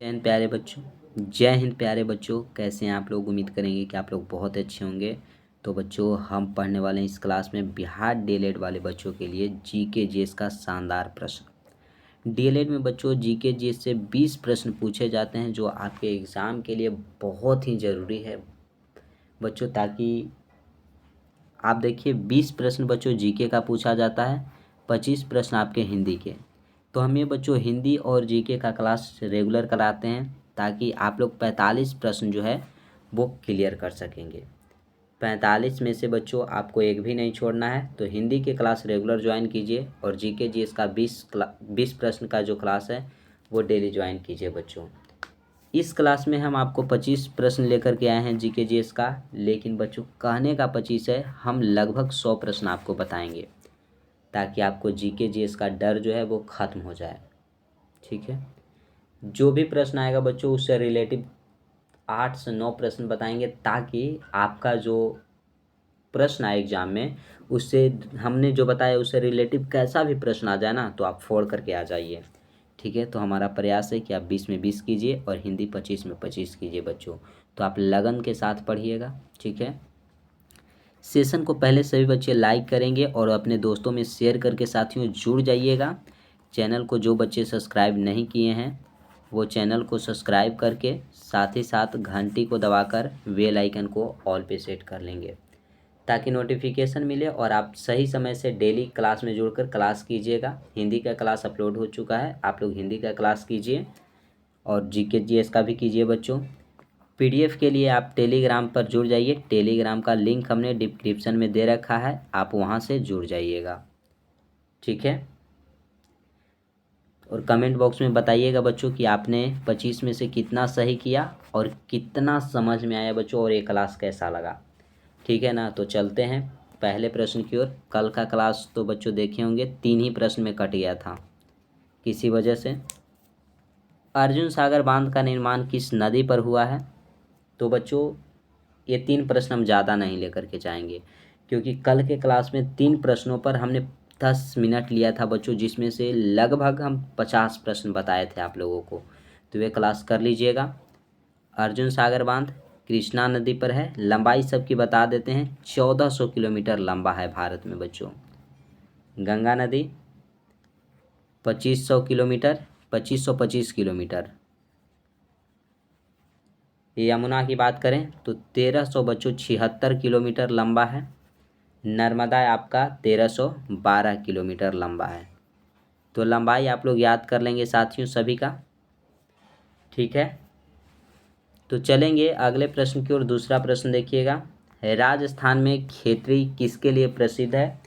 जय हिंद प्यारे बच्चों। जय हिंद प्यारे बच्चों, कैसे हैं आप लोग। उम्मीद करेंगे कि आप लोग बहुत अच्छे होंगे। तो बच्चों, हम पढ़ने वाले हैं इस क्लास में बिहार डीएलएड वाले बच्चों के लिए जीके जीएस का शानदार प्रश्न। डीएलएड में बच्चों जीके जीएस से 20 प्रश्न पूछे जाते हैं, जो आपके एग्ज़ाम के लिए बहुत ही ज़रूरी है बच्चों। ताकि आप देखिए, 20 प्रश्न बच्चों जीके का पूछा जाता है, 25 प्रश्न आपके हिंदी के। तो हम ये बच्चों हिंदी और जीके का क्लास रेगुलर कराते हैं, ताकि आप लोग 45 प्रश्न जो है वो क्लियर कर सकेंगे। 45 में से बच्चों आपको एक भी नहीं छोड़ना है। तो हिंदी के क्लास रेगुलर ज्वाइन कीजिए, और जीके जीएस का 20 प्रश्न का जो क्लास है वो डेली ज्वाइन कीजिए बच्चों। इस क्लास में हम आपको 25 प्रश्न लेकर के आए हैं जीके जीएस का, लेकिन बच्चों कहने का 25 है, हम लगभग 100 प्रश्न आपको बताएंगे, ताकि आपको जीके जीएस का डर जो है वो ख़त्म हो जाए। ठीक है, जो भी प्रश्न आएगा बच्चों उससे रिलेटिव 8 से 9 प्रश्न बताएंगे, ताकि आपका जो प्रश्न आए एग्जाम में उससे, हमने जो बताया उससे रिलेटिव कैसा भी प्रश्न आ जाए ना, तो आप फोड़ करके आ जाइए। ठीक है, तो हमारा प्रयास है कि आप 20 में 20 कीजिए और हिंदी 25 में 25 कीजिए बच्चों। तो आप लगन के साथ पढ़िएगा। ठीक है, सेशन को पहले सभी बच्चे लाइक करेंगे और अपने दोस्तों में शेयर करके साथियों जुड़ जाइएगा। चैनल को जो बच्चे सब्सक्राइब नहीं किए हैं वो चैनल को सब्सक्राइब करके साथ ही साथ घंटी को दबाकर बेल आइकन को ऑल पे सेट कर लेंगे, ताकि नोटिफिकेशन मिले और आप सही समय से डेली क्लास में जुड़कर क्लास कीजिएगा। हिंदी का क्लास अपलोड हो चुका है, आप लोग हिंदी का क्लास कीजिए और जीके जीएस का भी कीजिए बच्चों। पीडीएफ के लिए आप टेलीग्राम पर जुड़ जाइए। टेलीग्राम का लिंक हमने डिस्क्रिप्शन में दे रखा है, आप वहाँ से जुड़ जाइएगा। ठीक है, और कमेंट बॉक्स में बताइएगा बच्चों कि आपने 25 में से कितना सही किया और कितना समझ में आया बच्चों, और ये क्लास कैसा लगा। ठीक है ना, तो चलते हैं पहले प्रश्न की ओर। कल का क्लास तो बच्चों देखे होंगे, 3 ही प्रश्न में कट गया था किसी वजह से। अर्जुन सागर बांध का निर्माण किस नदी पर हुआ है। तो बच्चों ये 3 प्रश्न हम ज़्यादा नहीं लेकर के जाएंगे, क्योंकि कल के क्लास में 3 प्रश्नों पर हमने 10 मिनट लिया था बच्चों, जिसमें से लगभग हम 50 प्रश्न बताए थे आप लोगों को। तो वे क्लास कर लीजिएगा। अर्जुन सागर बांध कृष्णा नदी पर है। लंबाई सबकी बता देते हैं, 1400 किलोमीटर लंबा है भारत में बच्चों। गंगा नदी 2500 किलोमीटर, 2525 किलोमीटर। यमुना की बात करें तो 1300 बच्चों 76 किलोमीटर लंबा है। नर्मदा आपका 1312 किलोमीटर लंबा है। तो लंबाई आप लोग याद कर लेंगे साथियों सभी का। ठीक है, तो चलेंगे अगले प्रश्न की ओर। दूसरा प्रश्न देखिएगा, राजस्थान में खेतड़ी किसके लिए प्रसिद्ध है।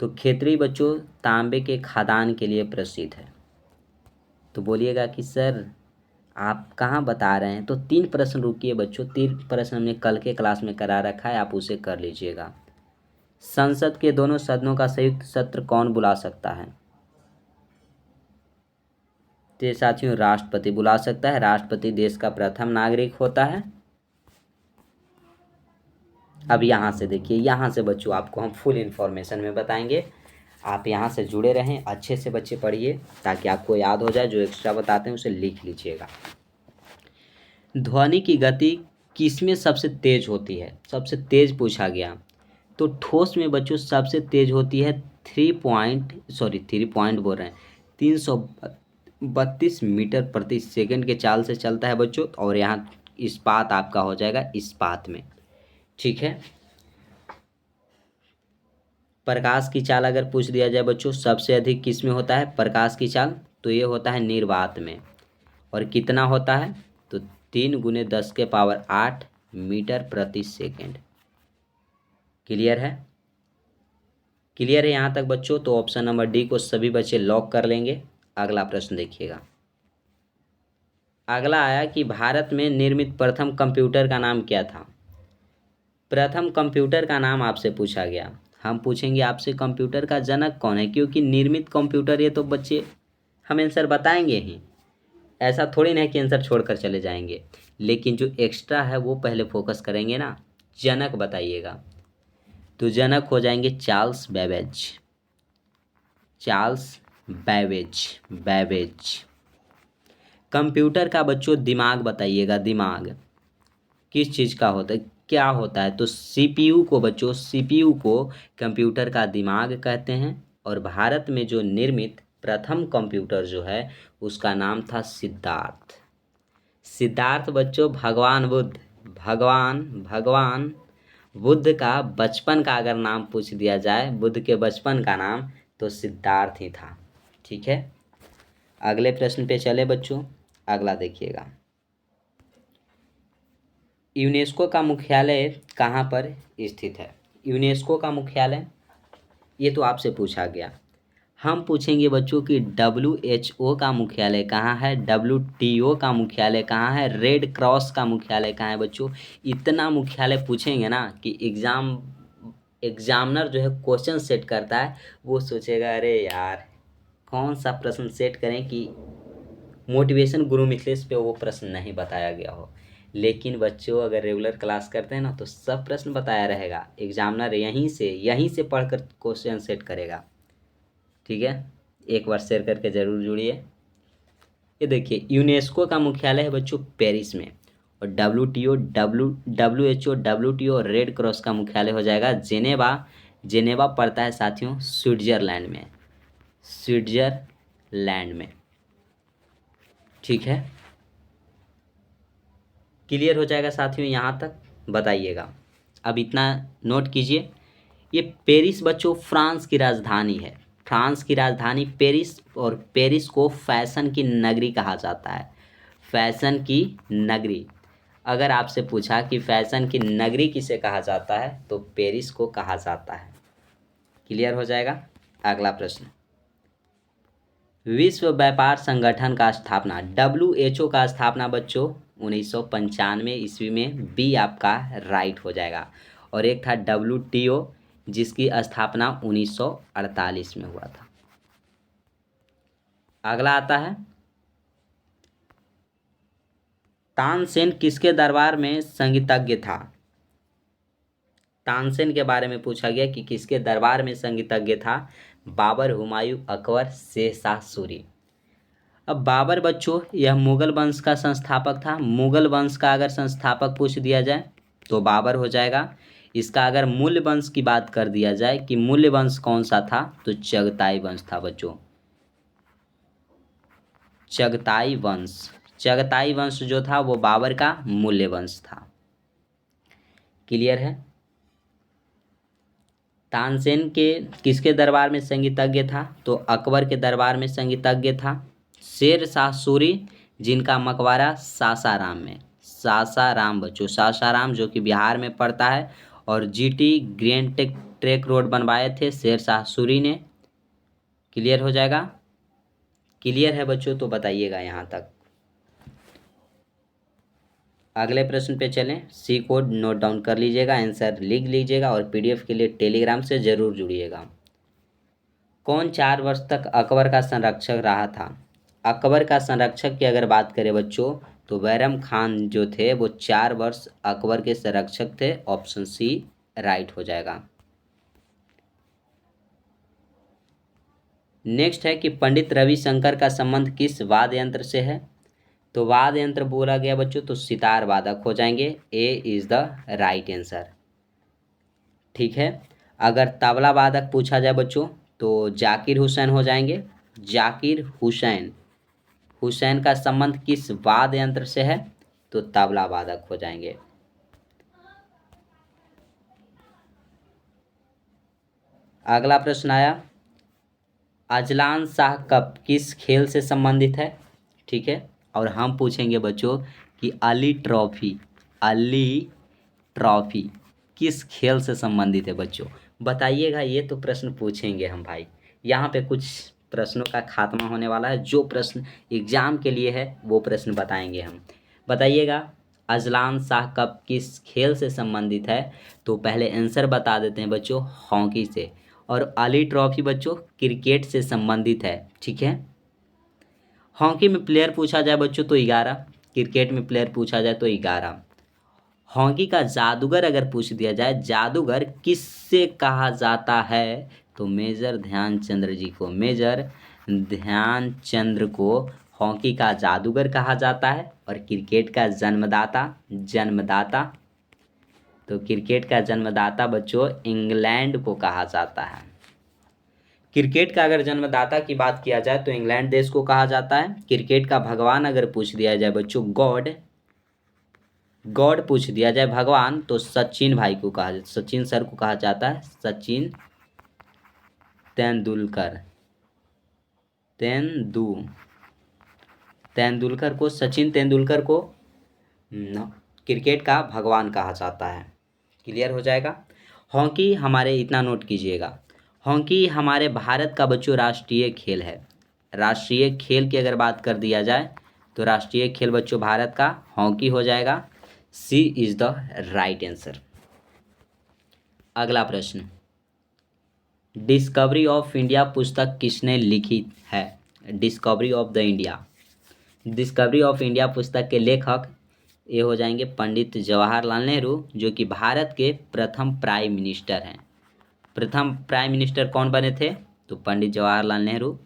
तो खेतड़ी बच्चों तांबे के खदान के लिए प्रसिद्ध है। तो बोलिएगा कि सर आप कहाँ बता रहे हैं। तो 3 प्रश्न रुकिए बच्चों, 3 प्रश्न हमने कल के क्लास में करा रखा है, आप उसे कर लीजिएगा। संसद के दोनों सदनों का संयुक्त सत्र कौन बुला सकता है। तो साथियों राष्ट्रपति बुला सकता है। राष्ट्रपति देश का प्रथम नागरिक होता है। अब यहाँ से देखिए, यहाँ से बच्चों आपको हम फुल इन्फॉर्मेशन में बताएंगे। आप यहाँ से जुड़े रहें, अच्छे से बच्चे पढ़िए, ताकि आपको याद हो जाए। जो एक्स्ट्रा बताते हैं उसे लिख लीजिएगा। ध्वनि की गति किसमें सबसे तेज होती है। सबसे तेज पूछा गया, तो ठोस में बच्चों सबसे तेज होती है 3 पॉइंट बोल रहे हैं 332 मीटर प्रति सेकंड के चाल से चलता है बच्चों। और यहाँ इस्पात आपका हो जाएगा इस्पात में। ठीक है, प्रकाश की चाल अगर पूछ दिया जाए बच्चों सबसे अधिक किस में होता है प्रकाश की चाल, तो ये होता है निर्वात में। और कितना होता है, तो 3 × 10⁸ मीटर प्रति सेकंड। क्लियर है। क्लियर है यहाँ तक बच्चों। तो ऑप्शन नंबर डी को सभी बच्चे लॉक कर लेंगे। अगला प्रश्न देखिएगा। अगला आया कि भारत में निर्मित प्रथम कंप्यूटर का नाम क्या था। प्रथम कंप्यूटर का नाम आपसे पूछा गया। हम पूछेंगे आपसे कंप्यूटर का जनक कौन है, क्योंकि निर्मित कंप्यूटर ये तो बच्चे हम आंसर बताएंगे ही, ऐसा थोड़ी ना है कि आंसर छोड़कर चले जाएंगे। लेकिन जो एक्स्ट्रा है वो पहले फोकस करेंगे ना। जनक बताइएगा, तो जनक हो जाएंगे Charles Babbage. Charles Babbage. Computer का बच्चों दिमाग बताइएगा, दिमाग किस चीज़ का होता है, क्या होता है? तो सीपीयू को बच्चों, सीपीयू को कंप्यूटर का दिमाग कहते हैं। और भारत में जो निर्मित प्रथम कंप्यूटर जो है उसका नाम था सिद्धार्थ। सिद्धार्थ बच्चों भगवान बुद्ध, भगवान भगवान बुद्ध का बचपन का अगर नाम पूछ दिया जाए, बुद्ध के बचपन का नाम, तो सिद्धार्थ ही था। ठीक है, अगले प्रश्न पे चले बच्चों। अगला देखिएगा, यूनेस्को का मुख्यालय कहाँ पर स्थित है? यूनेस्को का मुख्यालय, ये तो आपसे पूछा गया। हम पूछेंगे बच्चों कि WHO का मुख्यालय कहाँ है, WTO का मुख्यालय कहाँ है, रेड क्रॉस का मुख्यालय कहाँ है बच्चों। इतना मुख्यालय पूछेंगे ना कि एग्जामिनर जो है क्वेश्चन सेट करता है वो सोचेगा अरे यार कौन सा प्रश्न सेट करें कि मोटिवेशन गुरु मिथिलेश पे वो प्रश्न नहीं बताया गया हो। लेकिन बच्चों अगर रेगुलर क्लास करते हैं ना तो सब प्रश्न बताया रहेगा, एग्जामिनर यहीं से पढ़कर क्वेश्चन सेट करेगा। ठीक है, एक बार शेयर करके ज़रूर जुड़िए। ये देखिए, यूनेस्को का मुख्यालय है बच्चों पेरिस में, और WHO और रेड क्रॉस का मुख्यालय हो जाएगा जेनेवा। जेनेवा पड़ता है साथियों स्विट्जरलैंड में, स्विट्जरलैंड में। ठीक है, क्लियर हो जाएगा साथियों, यहाँ तक बताइएगा। अब इतना नोट कीजिए, ये पेरिस बच्चों फ्रांस की राजधानी है। फ्रांस की राजधानी पेरिस, और पेरिस को फैशन की नगरी कहा जाता है। फैशन की नगरी, अगर आपसे पूछा कि फैशन की नगरी किसे कहा जाता है तो पेरिस को कहा जाता है। क्लियर हो जाएगा। अगला प्रश्न, विश्व व्यापार संगठन का स्थापना, WHO का स्थापना बच्चों 1995 ईस्वी में, बी आपका राइट हो जाएगा। और एक था WTO जिसकी स्थापना 1948 में हुआ था। अगला आता है, तानसेन किसके दरबार में संगीतज्ञ था? तानसेन के बारे में पूछा गया कि किसके दरबार में संगीतज्ञ था। बाबर, हुमायूं, अकबर, शेरशाह सूरी। अब बाबर बच्चों यह मुगल वंश का संस्थापक था। मुगल वंश का अगर संस्थापक पूछ दिया जाए तो बाबर हो जाएगा। इसका अगर मूल्य वंश की बात कर दिया जाए कि मूल्य वंश कौन सा था, तो चगताई वंश था बच्चों, चगताई वंश। चगताई वंश जो था वो बाबर का मूल्य वंश था। क्लियर है। तानसेन के किसके दरबार में संगीतज्ञ था, तो अकबर के दरबार में संगीतज्ञ था। शेरशाह सूरी जिनका मकबरा सासाराम में, सासाराम बच्चों, सासाराम जो कि बिहार में पड़ता है, और GT ग्रैंड ट्रैंक रोड बनवाए थे शेरशाह सूरी ने। क्लियर हो जाएगा। क्लियर है बच्चों, तो बताइएगा यहाँ तक। अगले प्रश्न पे चलें। सी कोड नोट डाउन कर लीजिएगा, आंसर लिख लीजिएगा, और PDF के लिए टेलीग्राम से ज़रूर जुड़िएगा। कौन 4 वर्ष तक अकबर का संरक्षक रहा था? अकबर का संरक्षक की अगर बात करें बच्चों तो बैरम खान जो थे वो 4 वर्ष अकबर के संरक्षक थे। ऑप्शन सी राइट हो जाएगा। नेक्स्ट है कि पंडित रविशंकर का संबंध किस वाद्य यंत्र से है? तो वाद्य यंत्र बोला गया बच्चों तो सितार वादक हो जाएंगे। A is the right answer. ठीक है, अगर तबला वादक पूछा जाए बच्चों तो जाकिर हुसैन हो जाएंगे। जाकिर हुसैन, हुसैन का संबंध किस वाद्य यंत्र से है? तो तबला वादक हो जाएंगे। अगला प्रश्न आया, अजलान शाह कप किस खेल से संबंधित है? ठीक है, और हम पूछेंगे बच्चों कि अली ट्रॉफी, अली ट्रॉफी किस खेल से संबंधित है बच्चों? बताइएगा, ये तो प्रश्न पूछेंगे हम भाई। यहाँ पे कुछ प्रश्नों का खात्मा होने वाला है। जो प्रश्न एग्जाम के लिए है वो प्रश्न बताएंगे हम। बताइएगा, अजलान शाह कप किस खेल से संबंधित है? तो पहले आंसर बता देते हैं बच्चों, हॉकी से। और अली ट्रॉफी बच्चों क्रिकेट से संबंधित है। ठीक है, हॉकी में प्लेयर पूछा जाए बच्चों तो 11, क्रिकेट में प्लेयर पूछा जाए तो 11। हॉकी का जादूगर अगर पूछ दिया जाए, जादूगर किससे कहा जाता है? तो मेजर ध्यानचंद्र जी को, मेजर ध्यानचंद्र को हॉकी का जादूगर कहा जाता है और क्रिकेट का जन्मदाता तो क्रिकेट का जन्मदाता बच्चों इंग्लैंड को कहा जाता है। क्रिकेट का अगर जन्मदाता की बात किया जाए तो इंग्लैंड देश को कहा जाता है। क्रिकेट का भगवान अगर पूछ दिया जाए बच्चों, गॉड पूछ दिया जाए भगवान, तो सचिन सर को कहा जाता है सचिन तेंदुलकर सचिन तेंदुलकर को क्रिकेट का भगवान कहा जाता है। क्लियर हो जाएगा। हॉकी हमारे इतना नोट कीजिएगा, हॉकी हमारे भारत का बच्चों राष्ट्रीय खेल है। राष्ट्रीय खेल की अगर बात कर दिया जाए तो राष्ट्रीय खेल बच्चों भारत का हॉकी हो जाएगा। सी इज द राइट आंसर। अगला प्रश्न, डिस्कवरी ऑफ इंडिया पुस्तक किसने लिखी है? डिस्कवरी ऑफ इंडिया पुस्तक के लेखक ये हो जाएंगे पंडित जवाहरलाल नेहरू, जो कि भारत के प्रथम प्राइम मिनिस्टर हैं। प्रथम प्राइम मिनिस्टर कौन बने थे? तो पंडित जवाहरलाल नेहरू।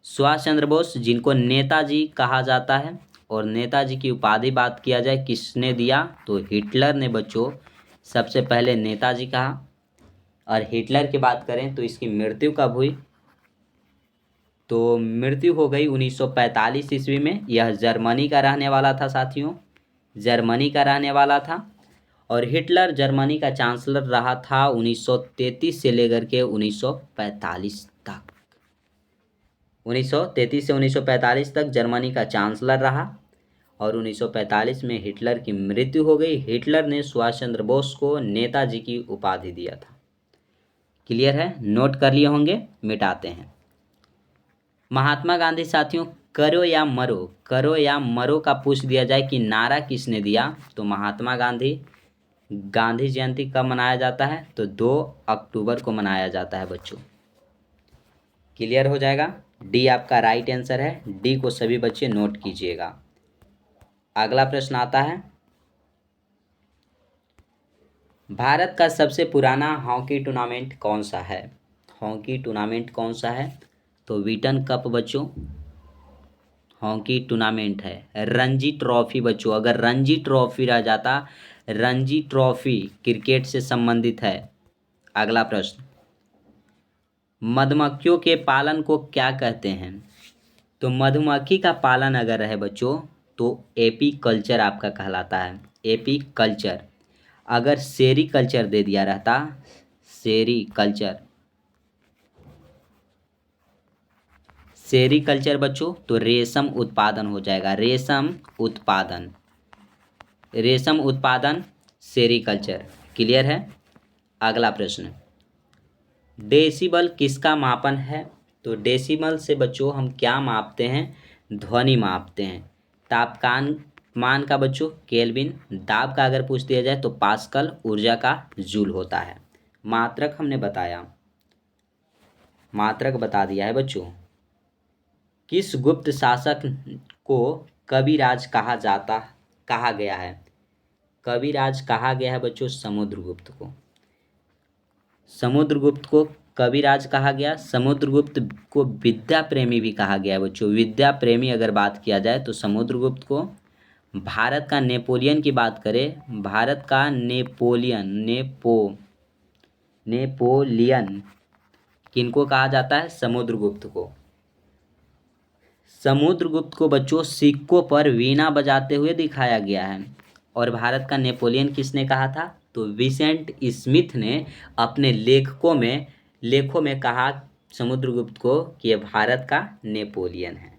सुभाष चंद्र बोस, जिनको नेताजी कहा जाता है, और नेताजी की उपाधि बात किया जाए किसने दिया? तो हिटलर ने बच्चों सबसे पहले नेताजी कहा। और हिटलर की बात करें तो इसकी मृत्यु कब हुई? तो मृत्यु हो गई 1945 ईस्वी में। यह जर्मनी का रहने वाला था साथियों, जर्मनी का रहने वाला था। और हिटलर जर्मनी का चांसलर रहा था 1933 से लेकर के 1945 तक। 1933 से 1945 तक जर्मनी का चांसलर रहा और 1945 में हिटलर की मृत्यु हो गई। हिटलर ने सुभाष चंद्र बोस को नेताजी की उपाधि दिया था। क्लियर है? नोट कर लिए होंगे, मिटाते हैं। महात्मा गांधी साथियों, करो या मरो का पूछ दिया जाए कि नारा किसने दिया? तो महात्मा गांधी जयंती कब मनाया जाता है? तो 2 अक्टूबर को मनाया जाता है बच्चों। क्लियर हो जाएगा। डी आपका राइट आंसर है, डी को सभी बच्चे नोट कीजिएगा। अगला प्रश्न आता है, भारत का सबसे पुराना हॉकी टूर्नामेंट कौन सा है? हॉकी टूर्नामेंट कौन सा है? तो वीटन कप बच्चों हॉकी टूर्नामेंट है। रणजी ट्रॉफी बच्चों, अगर रणजी ट्रॉफी रह जाता, रणजी ट्रॉफी क्रिकेट से संबंधित है। अगला प्रश्न, मधुमक्खियों के पालन को क्या कहते हैं? तो मधुमक्खी का पालन अगर रहे बच्चों तो एपी कल्चर आपका कहलाता है। AP culture. अगर सेरीकल्चर दे दिया रहता, सेरीकल्चर बच्चों, तो रेशम उत्पादन हो जाएगा। रेशम उत्पादन सेरीकल्चर। क्लियर है। अगला प्रश्न, डेसिबल किसका मापन है? तो डेसिमल से बच्चों हम क्या मापते हैं? ध्वनि मापते हैं। तापमान का बच्चों केल्विन। दाब का अगर पूछ दिया जाए तो पास्कल। ऊर्जा का जूल होता है। मात्रक हमने बताया, मात्रक बता दिया है बच्चों। किस गुप्त शासक को कविराज कहा गया है? कविराज कहा गया है बच्चों समुद्रगुप्त को। समुद्रगुप्त को कविराज कहा गया। समुद्रगुप्त को विद्या प्रेमी भी कहा गया है बच्चों। विद्या प्रेमी अगर बात किया जाए तो समुद्रगुप्त को। भारत का नेपोलियन की बात करें, भारत का नेपोलियन किनको कहा जाता है? समुद्रगुप्त को। समुद्रगुप्त को बच्चों सिक्कों पर वीणा बजाते हुए दिखाया गया है। और भारत का नेपोलियन किसने कहा था? तो विसेंट स्मिथ ने अपने लेखों में कहा समुद्रगुप्त को कि यह भारत का नेपोलियन है।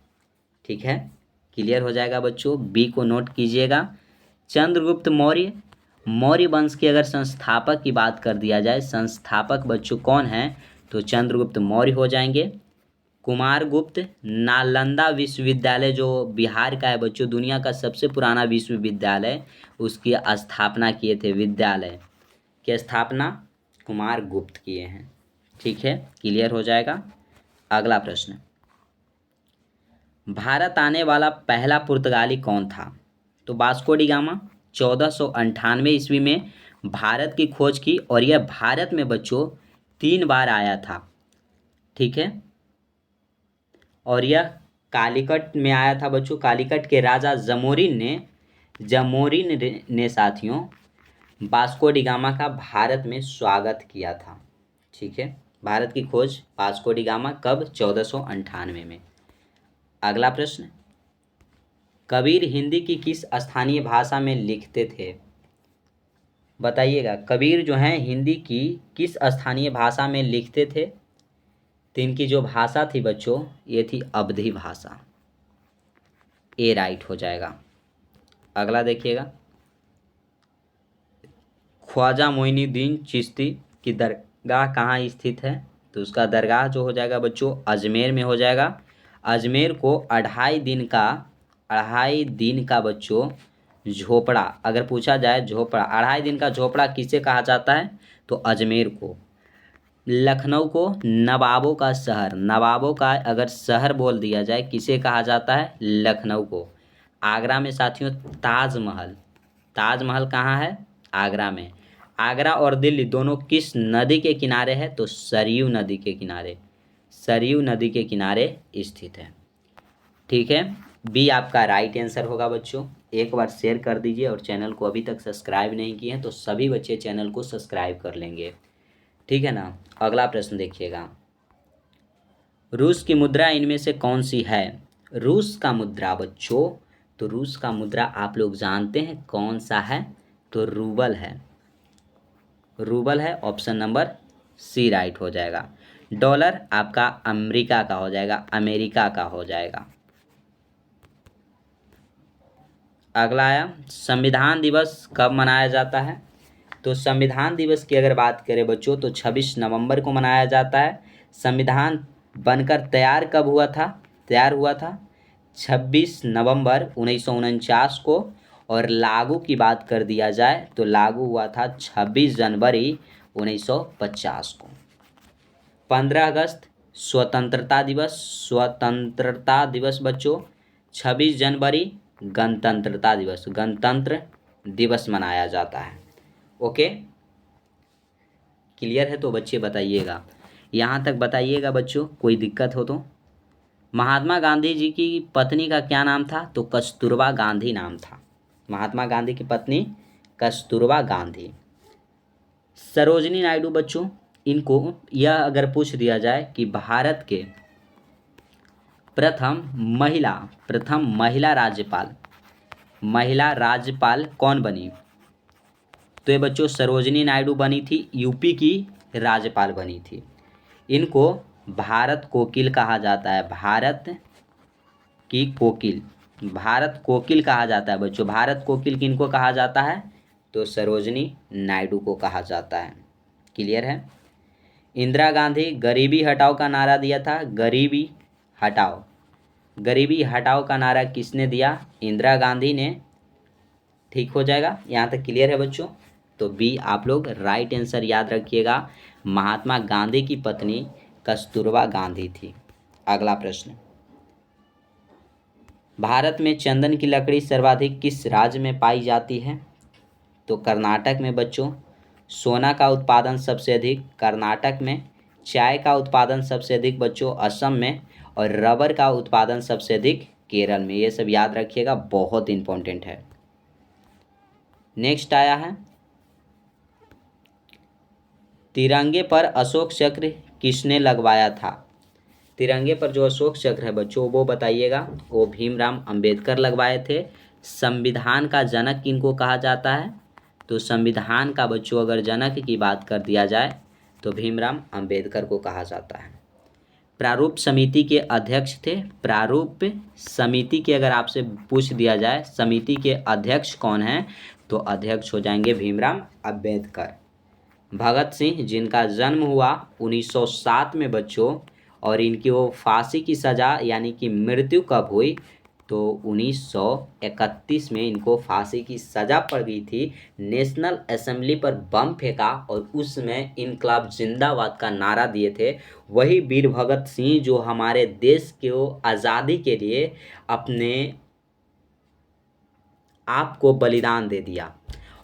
ठीक है, क्लियर हो जाएगा बच्चों। बी को नोट कीजिएगा। चंद्रगुप्त मौर्य वंश के अगर संस्थापक की बात कर दिया जाए, संस्थापक बच्चों कौन है? तो चंद्रगुप्त मौर्य हो जाएंगे। कुमारगुप्त नालंदा विश्वविद्यालय जो बिहार का है बच्चों, दुनिया का सबसे पुराना विश्वविद्यालय, उसकी स्थापना किए थे। विद्यालय की स्थापना कुमारगुप्त किए हैं। ठीक है, क्लियर हो जाएगा। अगला प्रश्न, भारत आने वाला पहला पुर्तगाली कौन था? तो वास्को डी गामा। 1498 ईस्वी में भारत की खोज की और यह भारत में बच्चों 3 बार आया था। ठीक है, और यह कालीकट में आया था बच्चों। कालीकट के राजा जमोरिन ने साथियों वास्को डी गामा का भारत में स्वागत किया था। ठीक है, भारत की खोज वास्को डी गामा कब? 1498 में। अगला प्रश्न, कबीर हिंदी की किस स्थानीय भाषा में लिखते थे? बताइएगा, कबीर जो हैं हिंदी की किस स्थानीय भाषा में लिखते थे? तो इनकी जो भाषा थी बच्चों, ये थी अवधी भाषा। ए राइट हो जाएगा। अगला देखिएगा, ख्वाजा मोइनुद्दीन चिश्ती की दरगाह कहाँ स्थित है? तो उसका दरगाह जो हो जाएगा बच्चों अजमेर में हो जाएगा। अजमेर को अढ़ाई दिन का बच्चों झोपड़ा, अगर पूछा जाए झोपड़ा, अढ़ाई दिन का झोपड़ा किसे कहा जाता है? तो अजमेर को। लखनऊ को नवाबों का शहर, नवाबों का अगर शहर बोल दिया जाए किसे कहा जाता है? लखनऊ को। आगरा में साथियों ताजमहल, ताजमहल कहाँ है? आगरा में। आगरा और दिल्ली दोनों किस नदी के किनारे है? तो सरयू नदी के किनारे, सरयू नदी के किनारे स्थित है। ठीक है, बी आपका राइट आंसर होगा बच्चों। एक बार शेयर कर दीजिए और चैनल को अभी तक सब्सक्राइब नहीं किए हैं तो सभी बच्चे चैनल को सब्सक्राइब कर लेंगे। ठीक है ना। अगला प्रश्न देखिएगा, रूस की मुद्रा इनमें से कौन सी है? रूस का मुद्रा बच्चों, तो रूस का मुद्रा आप लोग जानते हैं कौन सा है? तो रूबल है, रूबल है। ऑप्शन नंबर सी राइट हो जाएगा। डॉलर आपका अमेरिका का हो जाएगा, अमेरिका का हो जाएगा। अगला आया, संविधान दिवस कब मनाया जाता है? तो संविधान दिवस की अगर बात करें बच्चों तो 26 नवंबर को मनाया जाता है। संविधान बनकर तैयार कब हुआ था? तैयार हुआ था 26 नवंबर 1949 को, और लागू की बात कर दिया जाए तो लागू हुआ था 26 जनवरी 1950 को। 15 अगस्त स्वतंत्रता दिवस, स्वतंत्रता दिवस बच्चों। 26 जनवरी गणतंत्रता दिवस, गणतंत्र दिवस मनाया जाता है। ओके, क्लियर है? तो बच्चे बताइएगा, यहाँ तक बताइएगा बच्चों, कोई दिक्कत हो तो। महात्मा गांधी जी की पत्नी का क्या नाम था? तो कस्तूरबा गांधी नाम था। महात्मा गांधी की पत्नी कस्तूरबा गांधी। सरोजिनी नायडू बच्चों, इनको यह अगर पूछ दिया जाए कि भारत के प्रथम महिला राज्यपाल कौन बनी? तो ये बच्चों सरोजिनी नायडू बनी थी, यूपी की राज्यपाल बनी थी। इनको भारत कोकिल कहा जाता है, भारत की कोकिल, भारत कोकिल कहा जाता है बच्चों। भारत कोकिल किनको कहा जाता है? तो सरोजिनी नायडू को कहा जाता है। क्लियर है? इंदिरा गांधी गरीबी हटाओ का नारा दिया था, गरीबी हटाओ, गरीबी हटाओ का नारा किसने दिया? इंदिरा गांधी ने। ठीक हो जाएगा, यहाँ तक क्लियर है बच्चों? तो बी आप लोग राइट आंसर याद रखिएगा, महात्मा गांधी की पत्नी कस्तूरबा गांधी थी। अगला प्रश्न, भारत में चंदन की लकड़ी सर्वाधिक किस राज्य में पाई जाती है? तो कर्नाटक में बच्चों। सोना का उत्पादन सबसे अधिक कर्नाटक में, चाय का उत्पादन सबसे अधिक बच्चों असम में, और रबर का उत्पादन सबसे अधिक केरल में। ये सब याद रखिएगा, बहुत इंपॉर्टेंट है। नेक्स्ट आया है, तिरंगे पर अशोक चक्र किसने लगवाया था? तिरंगे पर जो अशोक चक्र है बच्चों वो बताइएगा, वो भीमराव अंबेडकर लगवाए थे। संविधान का जनक किनको कहा जाता है? तो संविधान का बच्चों अगर जनक की बात कर दिया जाए तो भीमराव अंबेडकर को कहा जाता है। प्रारूप समिति के अध्यक्ष थे, प्रारूप समिति के अगर आपसे पूछ दिया जाए समिति के अध्यक्ष कौन हैं, तो अध्यक्ष हो जाएंगे भीमराव अंबेडकर। भगत सिंह जिनका जन्म हुआ 1907 में बच्चों, और इनकी वो फांसी की सज़ा यानी कि मृत्यु कब हुई? तो 1931 में इनको फांसी की सज़ा पड़ गई थी। नेशनल असेंबली पर बम फेंका और उसमें इनकलाब जिंदाबाद का नारा दिए थे वही वीर भगत सिंह जो हमारे देश को आज़ादी के लिए अपने आप को बलिदान दे दिया,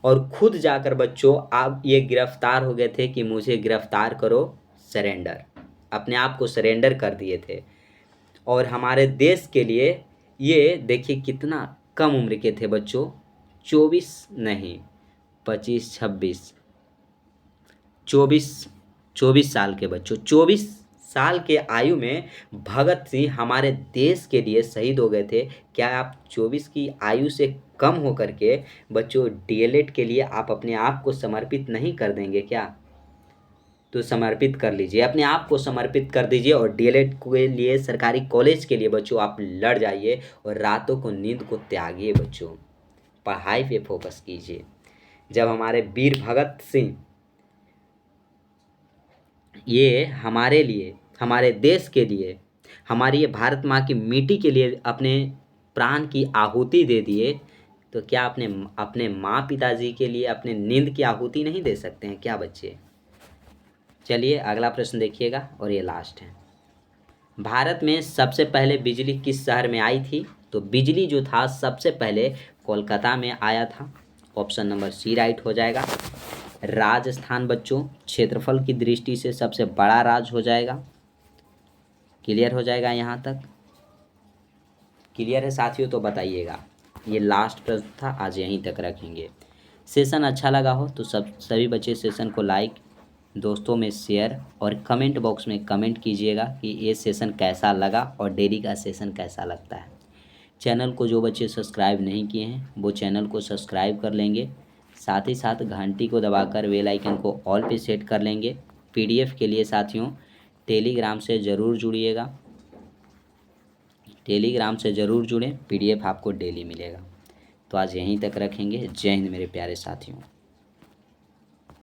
और खुद जाकर बच्चों आप ये गिरफ्तार हो गए थे कि मुझे गिरफ्तार करो, सरेंडर, अपने आप को सरेंडर कर दिए थे। और हमारे देश के लिए ये देखिए कितना कम उम्र के थे बच्चों, 24 नहीं 25 26 24 24 साल के बच्चों, 24 साल के आयु में भगत सिंह हमारे देश के लिए शहीद हो गए थे। क्या आप 24 की आयु से कम होकर के बच्चों डीएलएड के लिए आप अपने आप को समर्पित नहीं कर देंगे क्या? तो समर्पित कर लीजिए, अपने आप को समर्पित कर दीजिए और डीएलएड के लिए सरकारी कॉलेज के लिए बच्चों आप लड़ जाइए और रातों को नींद को त्यागिए बच्चों, पढ़ाई पे फोकस कीजिए। जब हमारे वीर भगत सिंह ये हमारे लिए, हमारे देश के लिए, हमारी ये भारत माँ की मिट्टी के लिए अपने प्राण की आहुति दे दिए, तो क्या अपने अपने माँ पिताजी के लिए अपने नींद की आहुति नहीं दे सकते हैं क्या बच्चे? चलिए अगला प्रश्न देखिएगा और ये लास्ट है। भारत में सबसे पहले बिजली किस शहर में आई थी? तो बिजली जो था सबसे पहले कोलकाता में आया था। ऑप्शन नंबर सी राइट हो जाएगा। राजस्थान बच्चों क्षेत्रफल की दृष्टि से सबसे बड़ा राज्य हो जाएगा। क्लियर हो जाएगा यहाँ तक? क्लियर है साथियों तो बताइएगा। ये लास्ट प्रश्न था, आज यहीं तक रखेंगे। सेशन अच्छा लगा हो तो सभी बच्चे सेशन को लाइक, दोस्तों में शेयर और कमेंट बॉक्स में कमेंट कीजिएगा कि ये सेशन कैसा लगा और डेली का सेशन कैसा लगता है। चैनल को जो बच्चे सब्सक्राइब नहीं किए हैं वो चैनल को सब्सक्राइब कर लेंगे, साथ ही साथ घंटी को दबाकर बेल आइकन को ऑल पे सेट कर लेंगे। पीडीएफ के लिए साथियों टेलीग्राम से ज़रूर जुड़िएगा, टेलीग्राम से ज़रूर जुड़ें, पीडीएफ आपको डेली मिलेगा। तो आज यहीं तक रखेंगे। जय हिंद मेरे प्यारे साथियों।